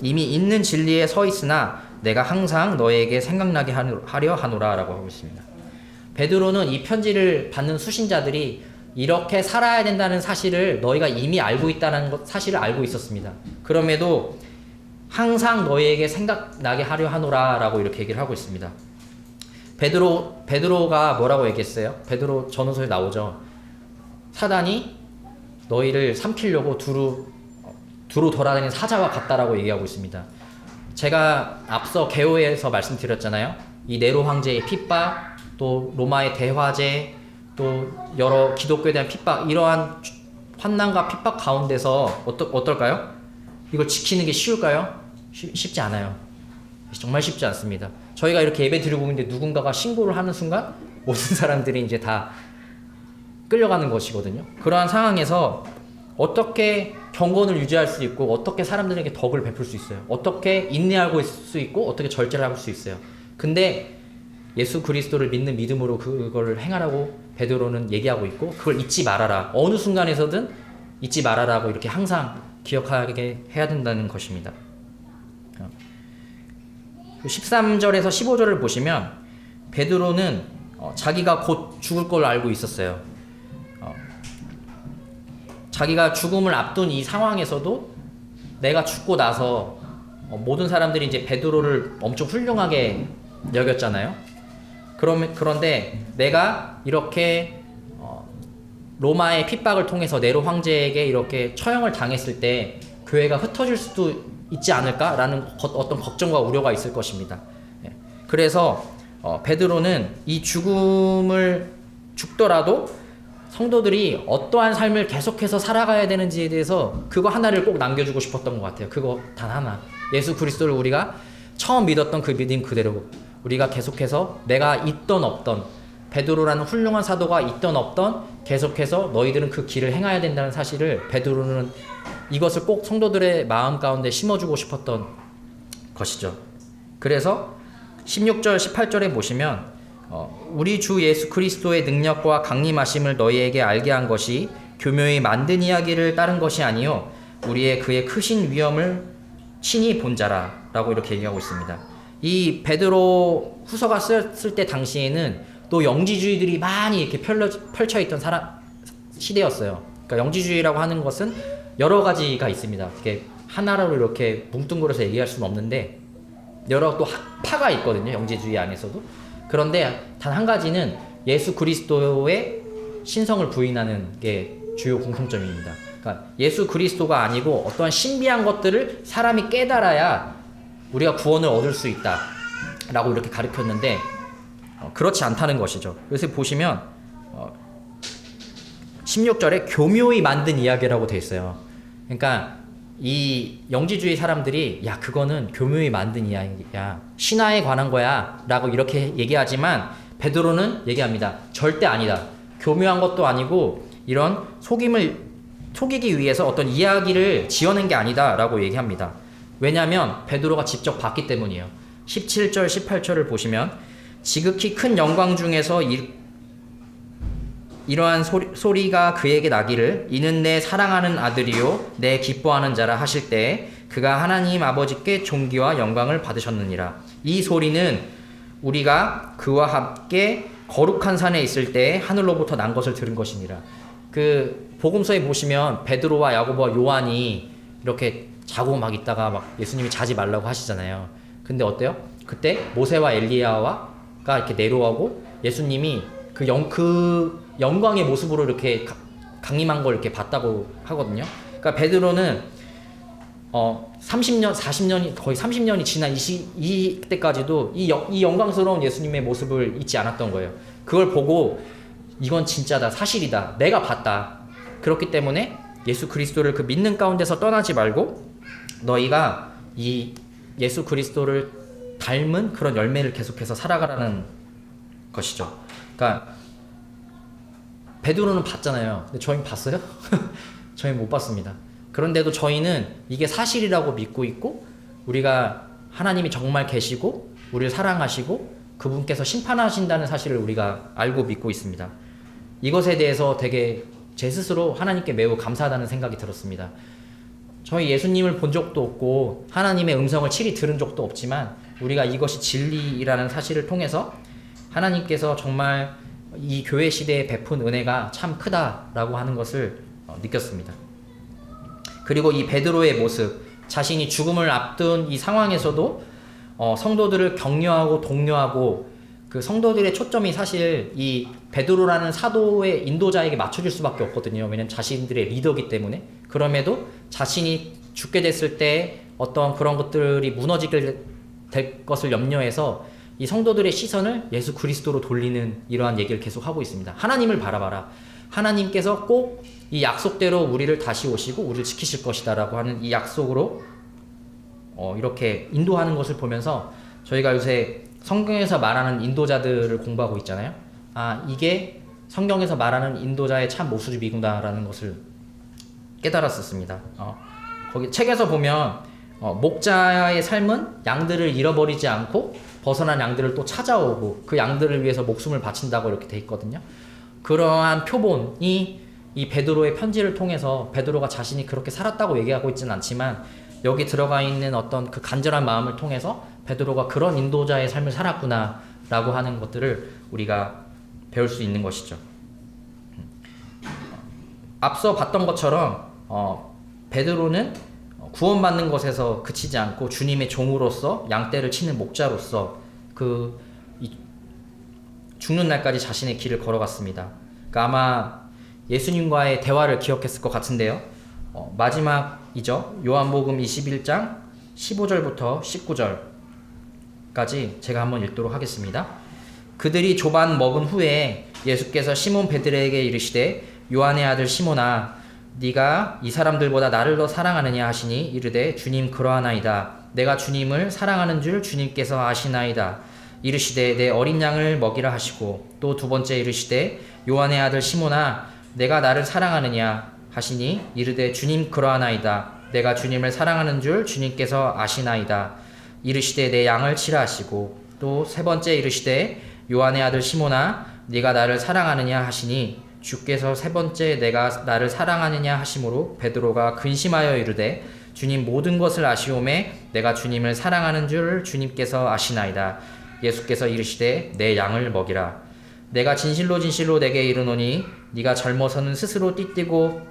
이미 있는 진리에 서 있으나 내가 항상 너희에게 생각나게 하려 하노라 라고 하고 있습니다. 베드로는 이 편지를 받는 수신자들이 이렇게 살아야 된다는 사실을 너희가 이미 알고 있다는 사실을 알고 있었습니다. 그럼에도 항상 너희에게 생각나게 하려 하노라 라고 이렇게 얘기를 하고 있습니다. 베드로가 뭐라고 얘기했어요? 베드로 전후서에 나오죠. 사단이 너희를 삼키려고 두루 돌아다니는 사자와 같다라고 얘기하고 있습니다. 제가 앞서 개요에서 말씀드렸잖아요. 이 네로 황제의 핍박, 또 로마의 대화제, 또 여러 기독교에 대한 핍박, 이러한 환난과 핍박 가운데서 어떨까요? 이걸 지키는 게 쉬울까요? 쉽지 않아요. 정말 쉽지 않습니다. 저희가 이렇게 예배 드리고 있는데 누군가가 신고를 하는 순간 모든 사람들이 이제 다 끌려가는 것이거든요. 그러한 상황에서 어떻게 경건을 유지할 수 있고 어떻게 사람들에게 덕을 베풀 수 있어요. 어떻게 인내하고 있을 수 있고 어떻게 절제를 할 수 있어요. 근데 예수 그리스도를 믿는 믿음으로 그걸 행하라고 베드로는 얘기하고 있고 그걸 잊지 말아라. 어느 순간에서든 잊지 말아라고 이렇게 항상 기억하게 해야 된다는 것입니다. 13절에서 15절을 보시면 베드로는 자기가 곧 죽을 걸 알고 있었어요. 자기가 죽음을 앞둔 이 상황에서도 내가 죽고 나서 모든 사람들이 이제 베드로를 엄청 훌륭하게 여겼잖아요. 그런데 내가 이렇게 로마의 핍박을 통해서 네로 황제에게 이렇게 처형을 당했을 때 교회가 흩어질 수도 있지 않을까라는 어떤 걱정과 우려가 있을 것입니다. 그래서 베드로는 이 죽더라도 성도들이 어떠한 삶을 계속해서 살아가야 되는지에 대해서 그거 하나를 꼭 남겨주고 싶었던 것 같아요. 그거 단 하나. 예수 그리스도를 우리가 처음 믿었던 그 믿음 그대로 우리가 계속해서 내가 있던 없던 베드로라는 훌륭한 사도가 있던 없던 계속해서 너희들은 그 길을 행해야 된다는 사실을 베드로는 이것을 꼭 성도들의 마음 가운데 심어주고 싶었던 것이죠. 그래서 16절 18절에 보시면 우리 주 예수 그리스도의 능력과 강림하심을 너희에게 알게 한 것이 교묘히 만든 이야기를 따른 것이 아니요 우리의 그의 크신 위엄을 신이 본자라라고 이렇게 얘기하고 있습니다. 이 베드로 후서가 썼을 때 당시에는 또 영지주의들이 많이 이렇게 펼쳐 있던 시대였어요. 그러니까 영지주의라고 하는 것은 여러 가지가 있습니다. 이렇게 하나로 이렇게 뭉뚱그려서 얘기할 수는 없는데 여러 또 파가 있거든요. 영지주의 안에서도. 그런데 단 한 가지는 예수 그리스도의 신성을 부인하는 게 주요 공통점입니다. 그러니까 예수 그리스도가 아니고 어떠한 신비한 것들을 사람이 깨달아야 우리가 구원을 얻을 수 있다 라고 이렇게 가르쳤는데 그렇지 않다는 것이죠. 그래서 보시면 16절에 교묘히 만든 이야기라고 돼 있어요. 그러니까 이 영지주의 사람들이 야 그거는 교묘히 만든 이야기야, 신화에 관한 거야 라고 이렇게 얘기하지만 베드로는 얘기합니다. 절대 아니다. 교묘한 것도 아니고 이런 속이기 위해서 어떤 이야기를 지어낸 게 아니다 라고 얘기합니다. 왜냐하면 베드로가 직접 봤기 때문이에요. 17절 18절을 보시면 지극히 큰 영광 중에서 이러한 소리가 그에게 나기를 이는 내 사랑하는 아들이요 내 기뻐하는 자라 하실 때 그가 하나님 아버지께 존귀와 영광을 받으셨느니라. 이 소리는 우리가 그와 함께 거룩한 산에 있을 때 하늘로부터 난 것을 들은 것이니라. 그 복음서에 보시면 베드로와 야고보와 요한이 이렇게 자고 막 있다가 막 예수님이 자지 말라고 하시잖아요. 근데 어때요? 그때 모세와 엘리야가 이렇게 내려오고 예수님이 그 영광의 모습으로 이렇게 강림한 걸 이렇게 봤다고 하거든요. 그러니까 베드로는 30년, 40년이 거의 30년이 지난 이때까지도 이 영광스러운 예수님의 모습을 잊지 않았던 거예요. 그걸 보고 이건 진짜다, 사실이다, 내가 봤다. 그렇기 때문에 예수 그리스도를 그 믿는 가운데서 떠나지 말고 너희가 이 예수 그리스도를 닮은 그런 열매를 계속해서 살아가라는 것이죠. 그러니까 베드로는 봤잖아요. 근데 저희는 봤어요? 저희는 못 봤습니다. 그런데도 저희는 이게 사실이라고 믿고 있고 우리가 하나님이 정말 계시고 우리를 사랑하시고 그분께서 심판하신다는 사실을 우리가 알고 믿고 있습니다. 이것에 대해서 되게 제 스스로 하나님께 매우 감사하다는 생각이 들었습니다. 저희 예수님을 본 적도 없고 하나님의 음성을 chili 들은 적도 없지만 우리가 이것이 진리라는 사실을 통해서 하나님께서 정말 이 교회 시대에 베푼 은혜가 참 크다라고 하는 것을 느꼈습니다. 그리고 이 베드로의 모습, 자신이 죽음을 앞둔 이 상황에서도 성도들을 격려하고 독려하고 그 성도들의 초점이 사실 이 베드로라는 사도의 인도자에게 맞춰질 수밖에 없거든요. 왜냐면 자신들의 리더이기 때문에. 그럼에도 자신이 죽게 됐을 때 어떤 그런 것들이 무너지게 될 것을 염려해서 이 성도들의 시선을 예수 그리스도로 돌리는 이러한 얘기를 계속 하고 있습니다. 하나님을 바라봐라. 하나님께서 꼭 이 약속대로 우리를 다시 오시고 우리를 지키실 것이다 라고 하는 이 약속으로 이렇게 인도하는 것을 보면서 저희가 요새 성경에서 말하는 인도자들을 공부하고 있잖아요. 아, 이게 성경에서 말하는 인도자의 참 모습이구나 라는 것을 깨달았었습니다. 거기 책에서 보면 목자의 삶은 양들을 잃어버리지 않고 벗어난 양들을 또 찾아오고 그 양들을 위해서 목숨을 바친다고 이렇게 돼 있거든요. 그러한 표본이 이 베드로의 편지를 통해서 베드로가 자신이 그렇게 살았다고 얘기하고 있지는 않지만 여기 들어가 있는 어떤 그 간절한 마음을 통해서 베드로가 그런 인도자의 삶을 살았구나 라고 하는 것들을 우리가 배울 수 있는 것이죠. 앞서 봤던 것처럼 베드로는 구원받는 것에서 그치지 않고 주님의 종으로서 양떼를 치는 목자로서 죽는 날까지 자신의 길을 걸어갔습니다. 그러니까 아마 예수님과의 대화를 기억했을 것 같은데요. 마지막이죠. 요한복음 21장 15절부터 19절까지 제가 한번 읽도록 하겠습니다. 그들이 조반 먹은 후에 예수께서 시몬 베드로에게 이르시되 요한의 아들 시몬아 네가 이 사람들보다 나를 더 사랑하느냐 하시니 이르되 주님 그러하나이다. 내가 주님을 사랑하는 줄 주님께서 아시나이다. 이르시되 내 어린 양을 먹이라 하시고 또 두 번째 이르시되 요한의 아들 시몬아 내가 나를 사랑하느냐 하시니 이르되 주님 그러하나이다. 내가 주님을 사랑하는 줄 주님께서 아시나이다. 이르시되 내 양을 치라 하시고 또 세 번째 이르시되 요한의 아들 시몬아 네가 나를 사랑하느냐 하시니 주께서 세 번째 내가 나를 사랑하느냐 하심으로 베드로가 근심하여 이르되 주님 모든 것을 아시오매 내가 주님을 사랑하는 줄 주님께서 아시나이다. 예수께서 이르시되 내 양을 먹이라. 내가 진실로 진실로 내게 이르노니 네가 젊어서는 스스로 띠뛰고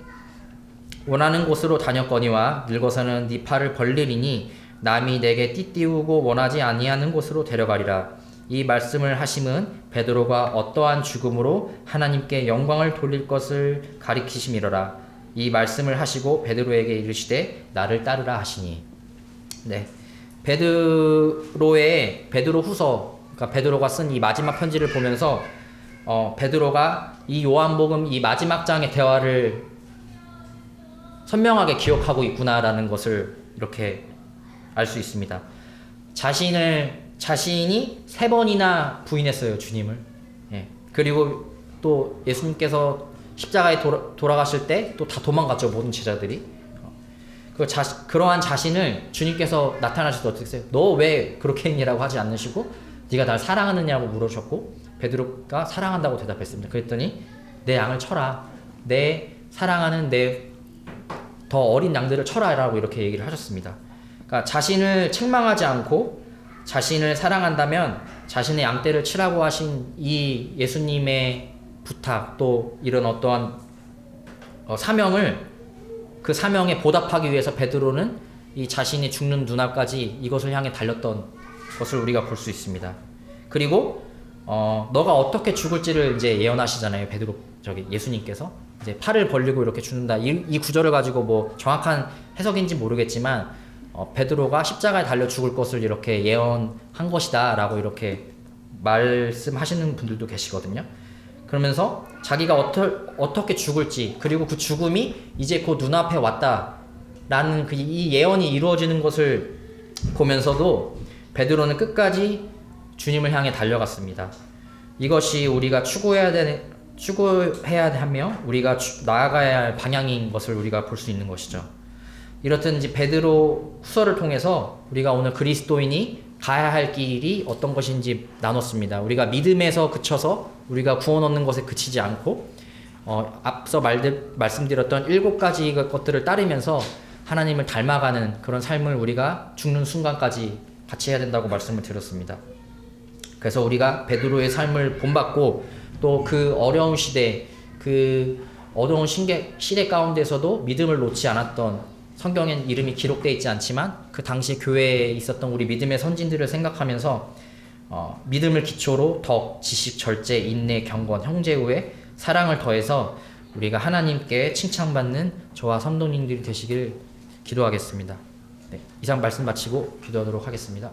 원하는 곳으로 다녔거니와 늙어서는 네 팔을 벌리리니 남이 내게 띠띠우고 원하지 아니하는 곳으로 데려가리라. 이 말씀을 하심은 베드로가 어떠한 죽음으로 하나님께 영광을 돌릴 것을 가리키심이로라. 이 말씀을 하시고 베드로에게 이르시되 나를 따르라 하시니. 네, 베드로후서, 그러니까 베드로가 쓴 이 마지막 편지를 보면서 베드로가 이 요한복음 이 마지막 장의 대화를 선명하게 기억하고 있구나라는 것을 이렇게 알 수 있습니다. 자신이 3번이나 부인했어요, 주님을. 예. 그리고 또 예수님께서 십자가에 돌아가실 때 또 다 도망갔죠, 모든 제자들이. 그러한 자신을 주님께서 나타나실 때 어떻게 했어요? 너 왜 그렇게 했니라고 하지 않으시고 네가 날 사랑하느냐고 물으셨고 베드로가 사랑한다고 대답했습니다. 그랬더니 내 양을 쳐라. 내 사랑하는 내 더 어린 양들을 쳐라라고 이렇게 얘기를 하셨습니다. 그러니까 자신을 책망하지 않고 자신을 사랑한다면 자신의 양떼를 치라고 하신 이 예수님의 부탁 또 이런 어떠한 사명을 그 사명에 보답하기 위해서 베드로는 이 자신이 죽는 눈앞까지 이것을 향해 달렸던 것을 우리가 볼 수 있습니다. 그리고 너가 어떻게 죽을지를 이제 예언하시잖아요. 예수님께서 이제 팔을 벌리고 이렇게 죽는다. 이 구절을 가지고 뭐 정확한 해석인지 모르겠지만 베드로가 십자가에 달려 죽을 것을 이렇게 예언한 것이다라고 이렇게 말씀하시는 분들도 계시거든요. 그러면서 자기가 어떻게 죽을지 그리고 그 죽음이 이제 곧 눈앞에 왔다라는 이 예언이 이루어지는 것을 보면서도 베드로는 끝까지 주님을 향해 달려갔습니다. 이것이 우리가 추구해야 하며 우리가 나아가야 할 방향인 것을 우리가 볼 수 있는 것이죠. 이렇듯 이제 베드로 후서를 통해서 우리가 오늘 그리스도인이 가야 할 길이 어떤 것인지 나눴습니다. 우리가 믿음에서 그쳐서 우리가 구원 얻는 것에 그치지 않고 앞서 말씀드렸던 7가지 것들을 따르면서 하나님을 닮아가는 그런 삶을 우리가 죽는 순간까지 같이 해야 된다고 말씀을 드렸습니다. 그래서 우리가 베드로의 삶을 본받고 또 그 어려운 시대, 그 어려운 시대 가운데서도 믿음을 놓지 않았던, 성경엔 이름이 기록되어 있지 않지만 그 당시 교회에 있었던 우리 믿음의 선진들을 생각하면서 믿음을 기초로 덕, 지식, 절제, 인내, 경건, 형제우애, 사랑을 더해서 우리가 하나님께 칭찬받는 저와 성도님들이 되시길 기도하겠습니다. 네, 이상 말씀 마치고 기도하도록 하겠습니다.